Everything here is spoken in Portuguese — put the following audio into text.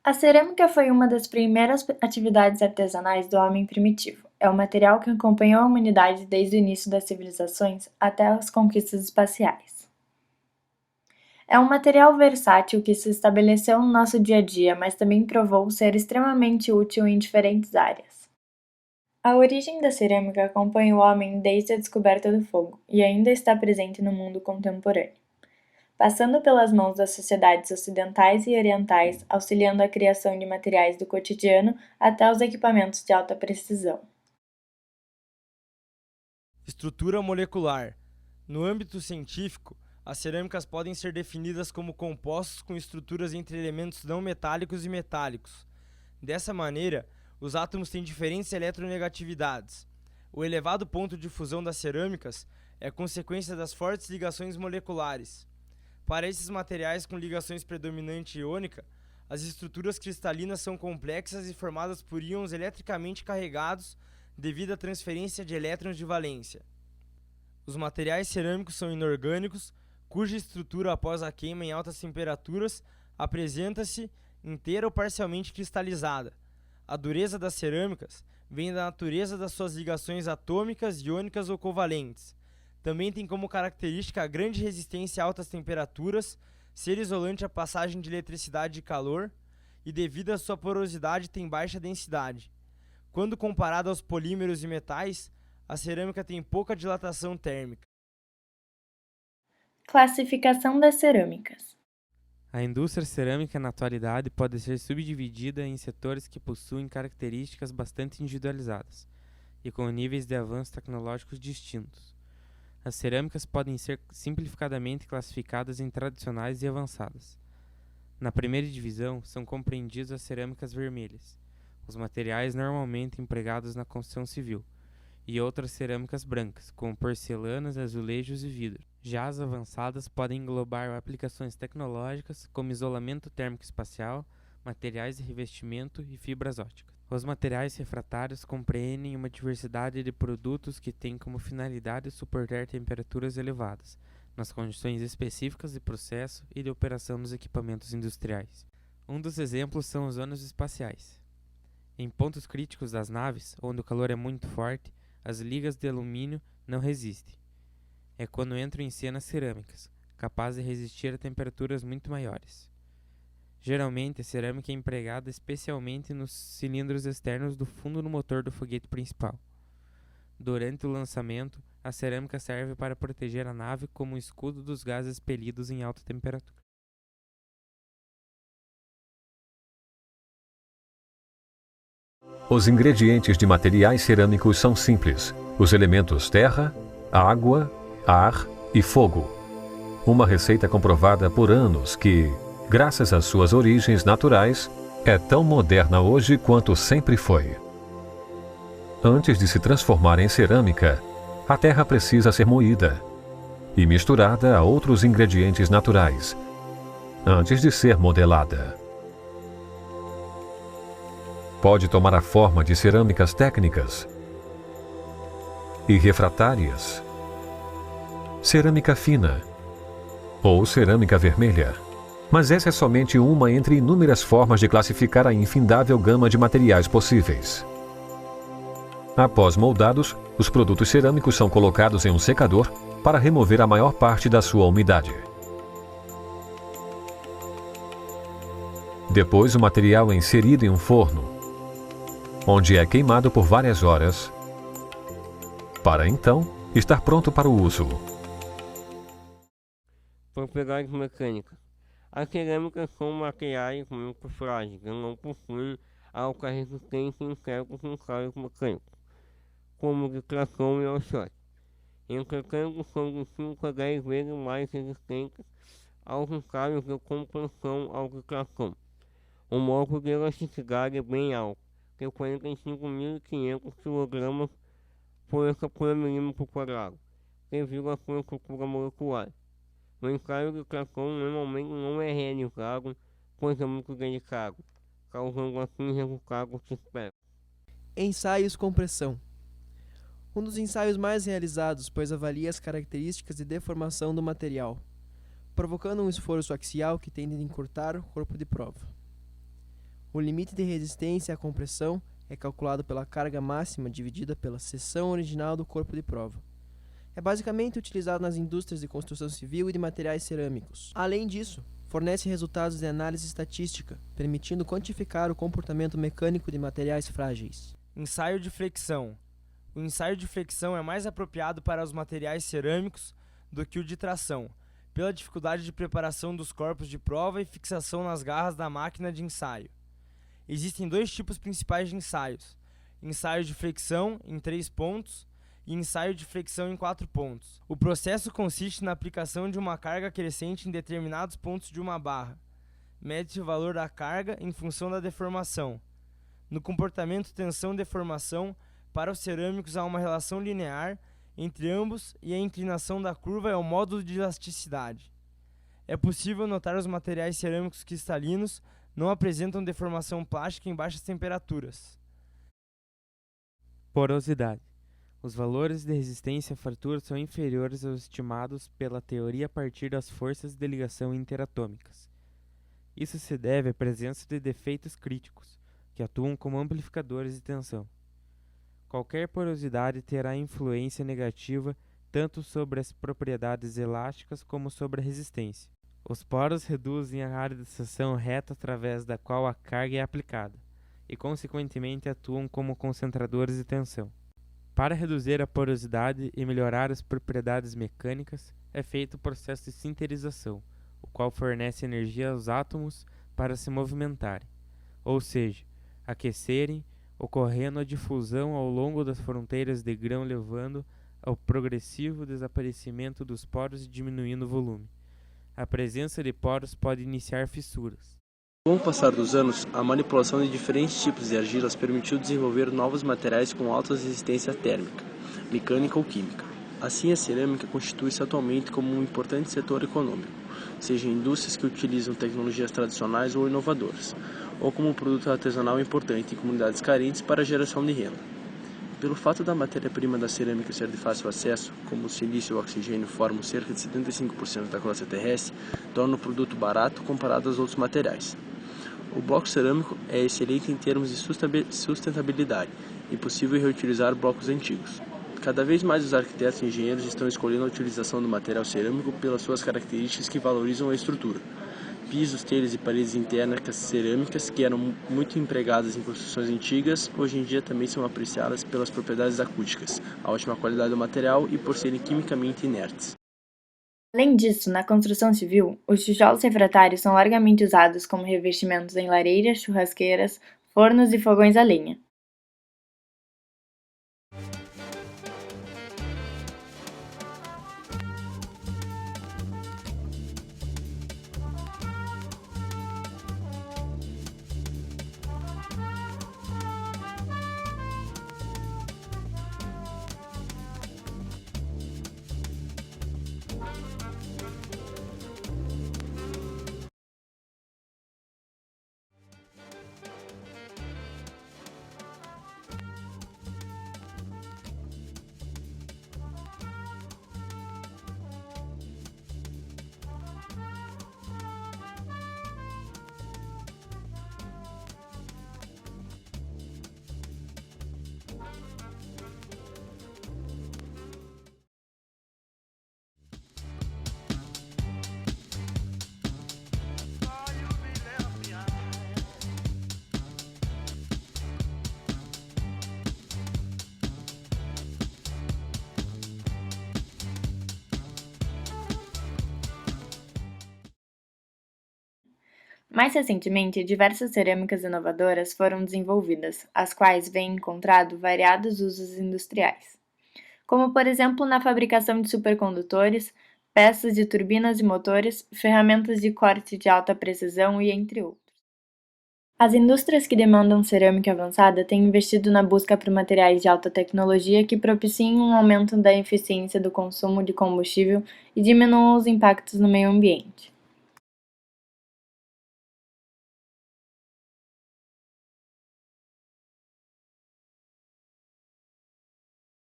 A cerâmica foi uma das primeiras atividades artesanais do homem primitivo. É um material que acompanhou a humanidade desde o início das civilizações até as conquistas espaciais. É um material versátil que se estabeleceu no nosso dia a dia, mas também provou ser extremamente útil em diferentes áreas. A origem da cerâmica acompanha o homem desde a descoberta do fogo e ainda está presente no mundo contemporâneo, passando pelas mãos das sociedades ocidentais e orientais, auxiliando a criação de materiais do cotidiano até os equipamentos de alta precisão. Estrutura molecular. No âmbito científico, as cerâmicas podem ser definidas como compostos com estruturas entre elementos não metálicos e metálicos. Dessa maneira, os átomos têm diferentes eletronegatividades. O elevado ponto de fusão das cerâmicas é consequência das fortes ligações moleculares. Para esses materiais com ligações predominante iônica, as estruturas cristalinas são complexas e formadas por íons eletricamente carregados devido à transferência de elétrons de valência. Os materiais cerâmicos são inorgânicos, cuja estrutura após a queima em altas temperaturas apresenta-se inteira ou parcialmente cristalizada. A dureza das cerâmicas vem da natureza das suas ligações atômicas, iônicas ou covalentes. Também tem como característica a grande resistência a altas temperaturas, ser isolante à passagem de eletricidade e calor, e devido à sua porosidade tem baixa densidade. Quando comparada aos polímeros e metais, a cerâmica tem pouca dilatação térmica. Classificação das cerâmicas. A indústria cerâmica na atualidade pode ser subdividida em setores que possuem características bastante individualizadas e com níveis de avanço tecnológicos distintos. As cerâmicas podem ser simplificadamente classificadas em tradicionais e avançadas. Na primeira divisão são compreendidas as cerâmicas vermelhas, os materiais normalmente empregados na construção civil, e outras cerâmicas brancas, como porcelanas, azulejos e vidro. Já as avançadas podem englobar aplicações tecnológicas como isolamento térmico espacial, materiais de revestimento e fibras ópticas. Os materiais refratários compreendem uma diversidade de produtos que têm como finalidade suportar temperaturas elevadas, nas condições específicas de processo e de operação dos equipamentos industriais. Um dos exemplos são os ônibus espaciais. Em pontos críticos das naves, onde o calor é muito forte, as ligas de alumínio não resistem. É quando entram em cena cerâmicas, capazes de resistir a temperaturas muito maiores. Geralmente, a cerâmica é empregada especialmente nos cilindros externos do fundo do motor do foguete principal. Durante o lançamento, a cerâmica serve para proteger a nave como um escudo dos gases expelidos em alta temperatura. Os ingredientes de materiais cerâmicos são simples: os elementos terra, água, ar e fogo. Uma receita comprovada por anos que, graças às suas origens naturais, é tão moderna hoje quanto sempre foi. Antes de se transformar em cerâmica, a terra precisa ser moída e misturada a outros ingredientes naturais, antes de ser modelada. Pode tomar a forma de cerâmicas técnicas e refratárias, cerâmica fina ou cerâmica vermelha. Mas essa é somente uma entre inúmeras formas de classificar a infindável gama de materiais possíveis. Após moldados, os produtos cerâmicos são colocados em um secador para remover a maior parte da sua umidade. Depois, o material é inserido em um forno, onde é queimado por várias horas, para então estar pronto para o uso. Propriedades mecânicas. As cerâmicas são materiais muito frágeis e não possuem alta resistência em certos ensaios mecânicos, como de tração e offshore. Entretanto, são de 5 a 10 vezes mais resistentes aos ensaios de compressão ao de tração. O módulo de elasticidade é bem alto, de 45.500 kg por milímetro quadrado, devido à sua estrutura molecular. O ensaio de tração normalmente não é realizado, pois é muito delicado, causando assim resultados dispersos. Ensaios com pressão. Um dos ensaios mais realizados, pois avalia as características de deformação do material, provocando um esforço axial que tende a encurtar o corpo de prova. O limite de resistência à compressão é calculado pela carga máxima dividida pela seção original do corpo de prova. É basicamente utilizado nas indústrias de construção civil e de materiais cerâmicos. Além disso, fornece resultados de análise estatística, permitindo quantificar o comportamento mecânico de materiais frágeis. Ensaio de flexão. O ensaio de flexão é mais apropriado para os materiais cerâmicos do que o de tração, pela dificuldade de preparação dos corpos de prova e fixação nas garras da máquina de ensaio. Existem dois tipos principais de ensaios: ensaio de flexão em 3 pontos e ensaio de flexão em 4 pontos. O processo consiste na aplicação de uma carga crescente em determinados pontos de uma barra. Mede-se o valor da carga em função da deformação. No comportamento tensão-deformação, para os cerâmicos há uma relação linear entre ambos e a inclinação da curva é o módulo de elasticidade. É possível notar os materiais cerâmicos cristalinos não apresentam deformação plástica em baixas temperaturas. Porosidade. Os valores de resistência à fratura são inferiores aos estimados pela teoria a partir das forças de ligação interatômicas. Isso se deve à presença de defeitos críticos, que atuam como amplificadores de tensão. Qualquer porosidade terá influência negativa tanto sobre as propriedades elásticas como sobre a resistência. Os poros reduzem a área de seção reta através da qual a carga é aplicada, e consequentemente atuam como concentradores de tensão. Para reduzir a porosidade e melhorar as propriedades mecânicas, é feito o processo de sinterização, o qual fornece energia aos átomos para se movimentarem, ou seja, aquecerem, ocorrendo a difusão ao longo das fronteiras de grão, levando ao progressivo desaparecimento dos poros e diminuindo o volume. A presença de poros pode iniciar fissuras. Com o passar dos anos, a manipulação de diferentes tipos de argilas permitiu desenvolver novos materiais com alta resistência térmica, mecânica ou química. Assim, a cerâmica constitui-se atualmente como um importante setor econômico, seja em indústrias que utilizam tecnologias tradicionais ou inovadoras, ou como um produto artesanal importante em comunidades carentes para a geração de renda. Pelo fato da matéria-prima da cerâmica ser de fácil acesso, como o silício e o oxigênio formam cerca de 75% da crosta terrestre, torna o produto barato comparado aos outros materiais. O bloco cerâmico é excelente em termos de sustentabilidade e possível reutilizar blocos antigos. Cada vez mais os arquitetos e engenheiros estão escolhendo a utilização do material cerâmico pelas suas características que valorizam a estrutura. Pisos, telhas e paredes internas cerâmicas, que eram muito empregadas em construções antigas, hoje em dia também são apreciadas pelas propriedades acústicas, a ótima qualidade do material e por serem quimicamente inertes. Além disso, na construção civil, os tijolos refratários são largamente usados como revestimentos em lareiras, churrasqueiras, fornos e fogões a lenha. Mais recentemente, diversas cerâmicas inovadoras foram desenvolvidas, as quais vêm encontrado variados usos industriais, como por exemplo na fabricação de supercondutores, peças de turbinas e motores, ferramentas de corte de alta precisão e entre outros. As indústrias que demandam cerâmica avançada têm investido na busca por materiais de alta tecnologia que propiciem um aumento da eficiência do consumo de combustível e diminuam os impactos no meio ambiente.